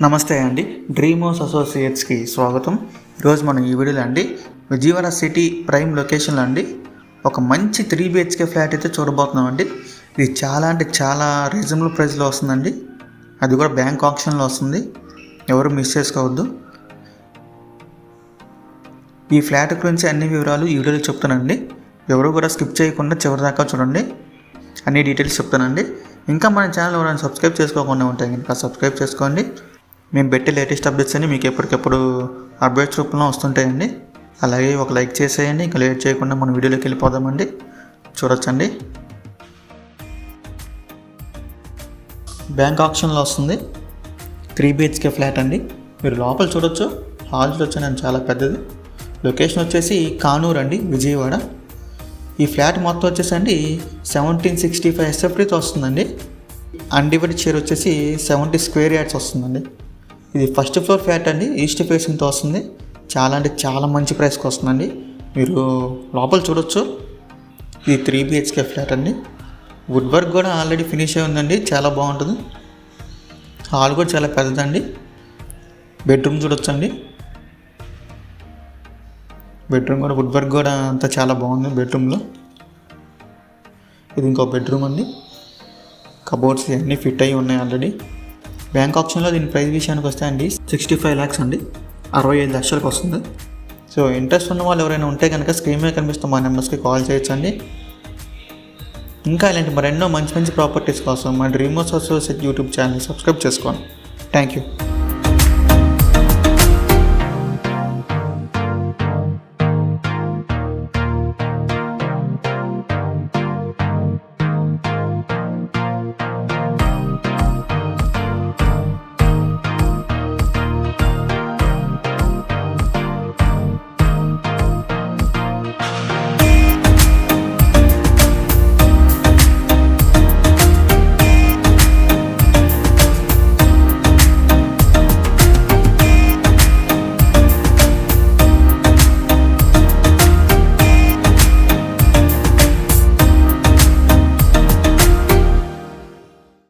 నమస్తే అండి, dream house అసోసియేట్స్కి స్వాగతం. ఈరోజు మనం ఈ వీడియోలో అండి విజయవాడ సిటీ ప్రైమ్ లొకేషన్లో అండి ఒక మంచి 3 BHK ఫ్లాట్ అయితే చూడబోతున్నాం అండి. ఇది చాలా రీజనబుల్ ప్రైస్లో వస్తుందండి. అది కూడా బ్యాంక్ ఆప్షన్లో వస్తుంది. ఎవరు మిస్ చేసుకోవద్దు. ఈ ఫ్లాట్ గురించి అన్ని వివరాలు ఈ వీడియోలో చెప్తానండి. ఎవరు కూడా స్కిప్ చేయకుండా చివరి దాకా చూడండి. అన్ని డీటెయిల్స్ చెప్తానండి. ఇంకా మన ఛానల్ ఎవరైనా సబ్స్క్రైబ్ చేసుకోకుండా ఉంటాయి కనుక సబ్స్క్రైబ్ చేసుకోండి. మేము పెట్టే లేటెస్ట్ అప్డేట్స్ అన్ని మీకు ఎప్పటికప్పుడు అప్డేట్స్ రూపంలో వస్తుంటాయండి. అలాగే ఒక లైక్ చేసేయండి. ఇంకా లేట్ చేయకుండా మన వీడియోలోకి వెళ్ళిపోదామండి. చూడొచ్చండి, బ్యాంక్ ఆప్షన్లో వస్తుంది. 3 BHK ఫ్లాట్ అండి. మీరు లోపల చూడొచ్చు. హాల్ చూడొచ్చు, చాలా పెద్దది. లొకేషన్ వచ్చేసి కానూరు అండి, విజయవాడ. ఈ ఫ్లాట్ మొత్తం వచ్చేసండి 1765 SFTతో వస్తుందండి. అన్డివైడెడ్ షేర్ వచ్చేసి 70 స్క్వేర్ యార్డ్స్ వస్తుందండి. ఇది ఫస్ట్ ఫ్లోర్ ఫ్లాట్ అండి, ఈస్ట్ ఫేసింగ్తో వస్తుంది. చాలా మంచి ప్రైస్కి వస్తుందండి. మీరు లోపల చూడొచ్చు. ఇది 3 BHK ఫ్లాట్ అండి. వుడ్ వర్క్ కూడా ఆల్రెడీ ఫినిష్ అయి ఉందండి, చాలా బాగుంటుంది. హాల్ కూడా చాలా పెద్దదండి. బెడ్రూమ్ చూడొచ్చండి. బెడ్రూమ్ కూడా వుడ్ వర్క్ కూడా అంతా చాలా బాగుంది బెడ్రూమ్లో. ఇది ఇంకో బెడ్రూమ్ అండి. కబోర్డ్స్ అన్నీ ఫిట్ అయ్యి ఉన్నాయి ఆల్రెడీ. బ్యాంక్ ఆప్షన్లో దీని ప్రైస్ విషయానికి వస్తే అండి 65 lakhs అండి, 65 లక్షలకు వస్తుంది. సో ఇంట్రెస్ట్ ఉన్న వాళ్ళు ఎవరైనా ఉంటే కనుక స్క్రీన్ మీద కనిపిస్తున్న మా నెంబర్స్కి కాల్ చేయొచ్చండి. ఇంకా ఇలాంటి మరెన్నో మంచి ప్రాపర్టీస్ కోసం మా డ్రీమ్ హౌస్ అసోసియేట్ యూట్యూబ్ ఛానల్ని సబ్స్క్రైబ్ చేసుకోండి. Thank you.